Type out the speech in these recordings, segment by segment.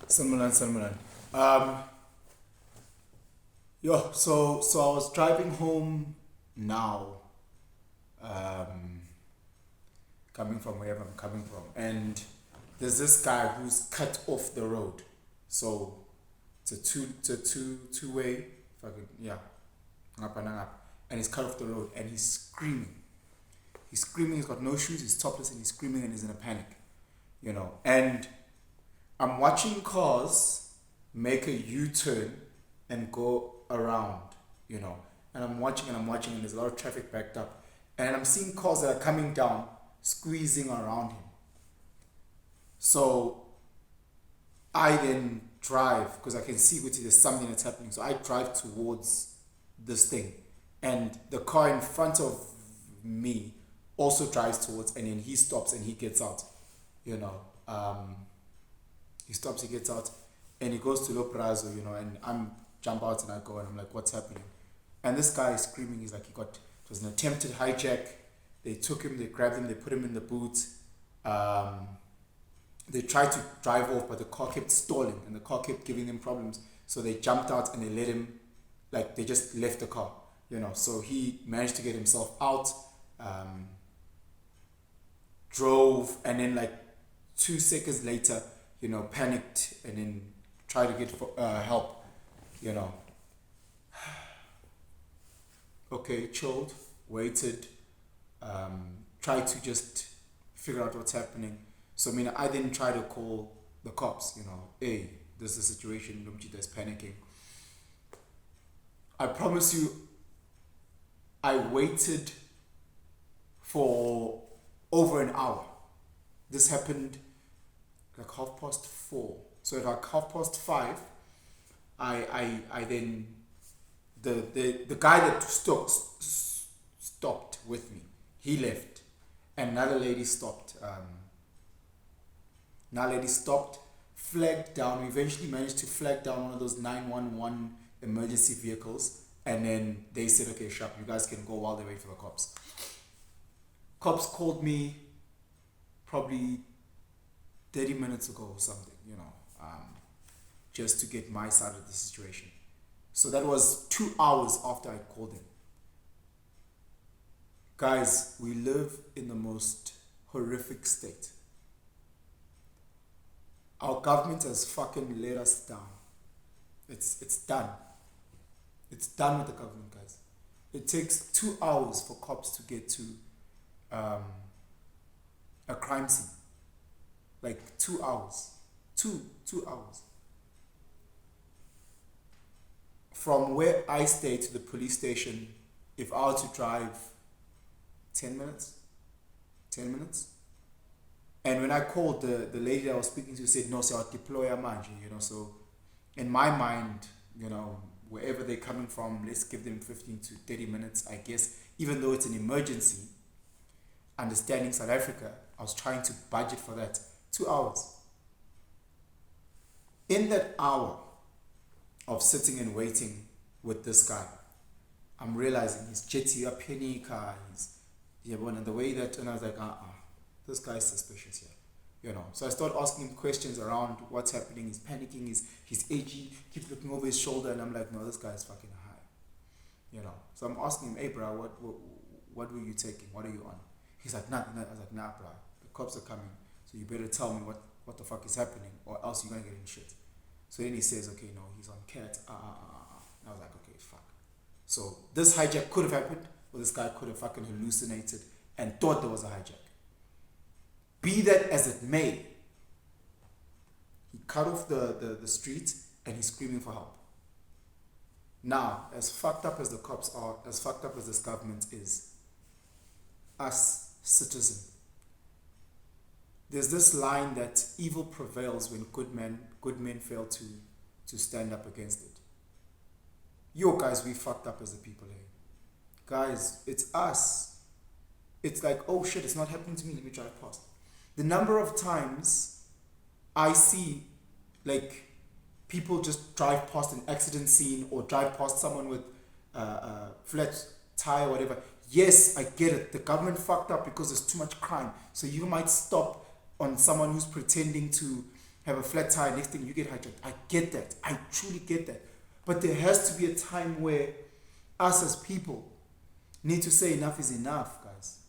Salmanan. Um, so I was driving home now, um, coming from wherever I'm coming from, and there's this guy who's cut off the road. So it's a two way, fucking yeah, ngapa na ngapa. And he's cut off the road, and he's screaming. He's screaming. He's got no shoes. He's topless, and he's screaming, and he's in a panic, And I'm watching cars make a U-turn and go around, And I'm watching, and there's a lot of traffic backed up. And I'm seeing cars that are coming down, squeezing around him. So I then drive, because I can see which there's something that's happening. So I drive towards this thing. And the car in front of me also drives towards, and then he stops and he gets out, you know. He stops, he gets out, and he goes to Loprazo, and I'm jump out and I go and I'm like, what's happening? And this guy is screaming. He's like, it was an attempted hijack. They took him, they grabbed him, they put him in the boot. They tried to drive off, but the car kept stalling and the car kept giving them problems. So they jumped out and they let him, like they just left the car, So he managed to get himself out, drove, and then like 2 seconds later, panicked and then tried to get help, you know. Okay, chilled, waited, tried to just figure out what's happening. So I then tried to call the cops, hey, there's a situation, Lumchita is panicking. I promise you, I waited for over an hour. This happened like 4:30. So at like 5:30, I then the guy that stopped with me, he left, and another lady stopped. Another lady stopped, flagged down. We eventually managed to flag down one of those 911 emergency vehicles, and then they said, okay, sharp, you guys can go while they wait for the cops. Cops called me probably 30 minutes ago or something, just to get my side of the situation. So that was 2 hours after I called him. Guys, we live in the most horrific state. Our government has fucking let us down. It's done. It's done with the government, guys. It takes 2 hours for cops to get to a crime scene. Like 2 hours. Two hours. From where I stay to the police station, if I were to drive 10 minutes. And when I called, the lady that I was speaking to said, no, so I'll deploy a manje, So in my mind, wherever they're coming from, let's give them 15 to 30 minutes, I guess. Even though it's an emergency, understanding South Africa, I was trying to budget for that. 2 hours. In that hour of sitting and waiting with this guy, I'm realizing he's jetty up car, and the way that, and I was like, this guy's suspicious here, So I started asking him questions around what's happening. He's panicking, he's edgy, keeps looking over his shoulder, and I'm like, no, this guy's fucking high, So I'm asking him, hey, bro, what were you taking? What are you on? He's like, nothing. I was like, nah, bro, the cops are coming, so you better tell me what the fuck is happening, or else you're gonna get in shit. So then he says, okay, no, he's on cat. And I was like, okay, fuck. So this hijack could have happened, or this guy could have fucking hallucinated and thought there was a hijack. Be that as it may, he cut off the street and he's screaming for help. Now, as fucked up as the cops are, as fucked up as this government is, us citizens, there's this line that evil prevails when good men fail to stand up against it. Yo, guys, we fucked up as a people here. Guys, it's us. It's like, oh shit, it's not happening to me, let me drive past. The number of times I see, like, people just drive past an accident scene or drive past someone with a flat tire or whatever. Yes, I get it. The government fucked up because there's too much crime. So you might stop on someone who's pretending to have a flat tire, next thing you get hijacked. I get that. I truly get that. But there has to be a time where us as people need to say enough is enough, guys.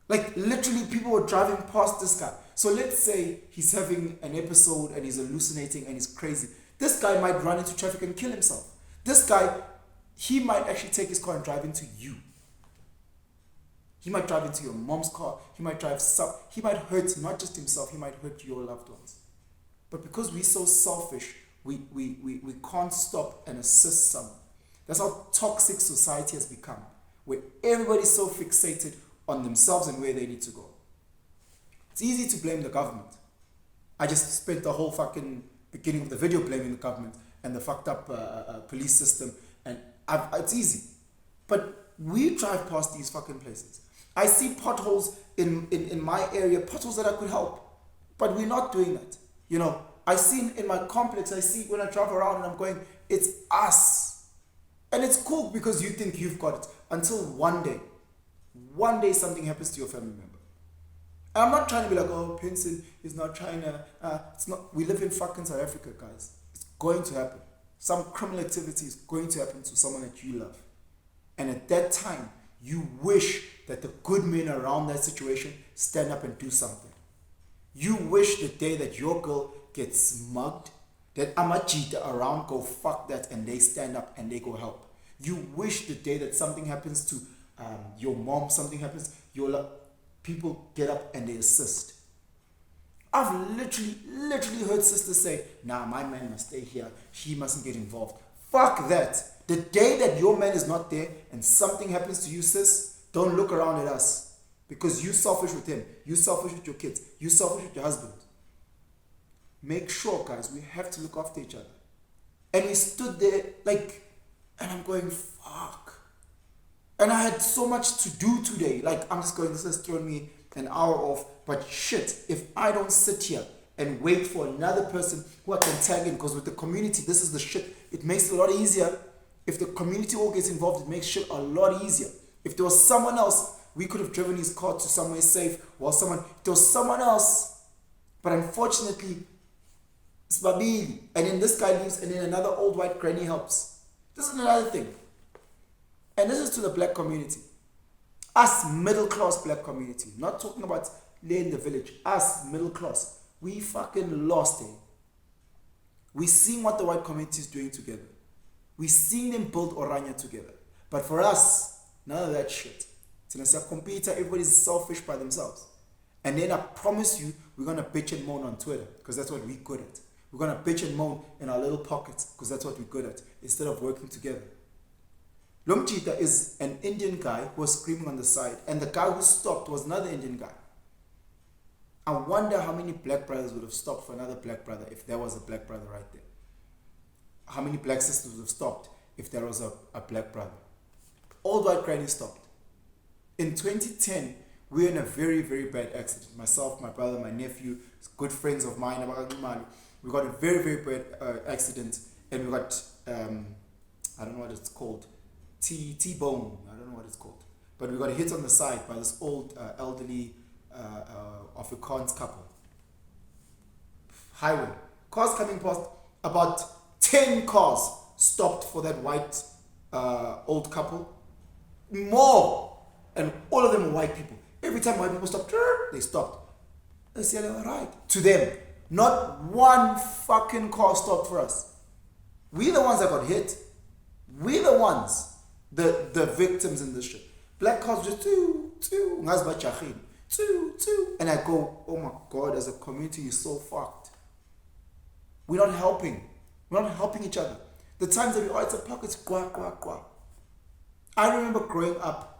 Like literally people were driving past this guy. So let's say he's having an episode and he's hallucinating and he's crazy. This guy might run into traffic and kill himself. This guy, he might actually take his car and drive into you. He might drive into your mom's car. He might he might hurt not just himself, he might hurt your loved ones. But because we're so selfish, we can't stop and assist someone. That's how toxic society has become, where everybody's so fixated on themselves and where they need to go. It's easy to blame the government. I just spent the whole fucking beginning of the video blaming the government and the fucked up police system, and it's easy. But we drive past these fucking places. I see potholes in my area, potholes that I could help, but we're not doing that. You know, I see in my complex, I see when I drive around and I'm going, it's us. And it's cool because you think you've got it until one day something happens to your family member. And I'm not trying to be like, oh, Pinson is not trying to, it's not, we live in fucking South Africa, guys. It's going to happen. Some criminal activity is going to happen to someone that you love. And at that time, you wish that the good men around that situation stand up and do something. You wish the day that your girl gets mugged, that Amajita around go fuck that and they stand up and they go help. You wish the day that something happens to your mom, something happens, people get up and they assist. I've literally heard sisters say, nah, my man must stay here. He mustn't get involved. Fuck that. The day that your man is not there and something happens to you, sis, don't look around at us. Because you're selfish with him. You're selfish with your kids. You're selfish with your husband. Make sure, guys, we have to look after each other. And we stood there and I'm going, fuck. And I had so much to do today. I'm just going, this has thrown me an hour off. But shit, if I don't sit here and wait for another person who I can tag in, because with the community, this is the shit. It makes it a lot easier. If the community all gets involved, it makes shit a lot easier. If there was someone else, we could have driven his car to somewhere safe. If there was someone else. But unfortunately, it's Babili. And then this guy leaves, and then another old white granny helps. This is another thing. And this is to the black community. Us middle class black community. Not talking about lay in the village. Us middle class. We fucking lost it. We seen what the white community is doing together. We seen them build Orania together. But for us, none of that shit. It's a computer, everybody's selfish by themselves. And then I promise you, we're going to bitch and moan on Twitter, because that's what we're good at. We're going to bitch and moan in our little pockets, because that's what we're good at, instead of working together. Lomchita is an Indian guy who was screaming on the side, and the guy who stopped was another Indian guy. I wonder how many black brothers would have stopped for another black brother if there was a black brother right there. How many black sisters would have stopped if there was a black brother? Old white granny stopped. In 2010, we were in a very, very bad accident. Myself, my brother, my nephew, good friends of mine, we got a very, very bad accident, and we got, I don't know what it's called, T-bone, I don't know what it's called. But we got hit on the side by this old, elderly Afrikaans couple. Highway. Cars coming past, about 10 cars stopped for that white old couple. More! And all of them were white people. Every time white people stopped, they stopped. They said, all right. To them, not one fucking car stopped for us. We're the ones that got hit. We're the ones, the victims in this shit. Black cars just two. And I go, oh my God, as a community, you're so fucked. We're not helping. We're not helping each other. The times that we are, it's a pockets, gwa. I remember growing up,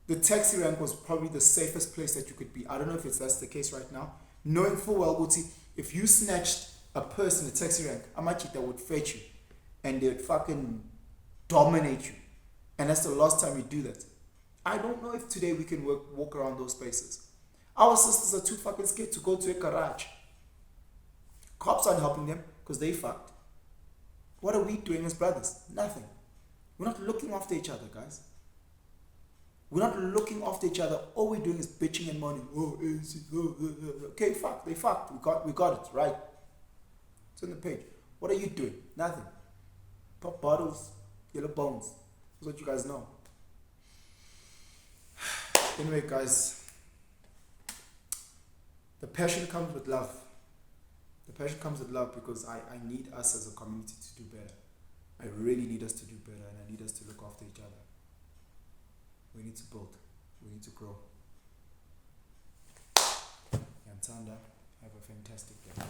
the taxi rank was probably the safest place that you could be. I don't know if that's the case right now. Knowing full well, Guti, if you snatched a purse in the taxi rank, Amachita would fetch you. And they would fucking dominate you. And that's the last time you do that. I don't know if today we can walk around those spaces. Our sisters are too fucking scared to go to a garage. Cops aren't helping them because they fucked. What are we doing as brothers? Nothing. We're not looking after each other, guys. We're not looking after each other. All we're doing is bitching and moaning. Oh, ANC, okay, fuck, they fucked. We got it, right? It's on the page. What are you doing? Nothing. Pop bottles, yellow bones. That's what you guys know. Anyway, guys, the passion comes with love. The passion comes with love because I need us as a community to do better. I really need us to do better, and I need us to look after each other. We need to build. We need to grow. Yantanda, have a fantastic day.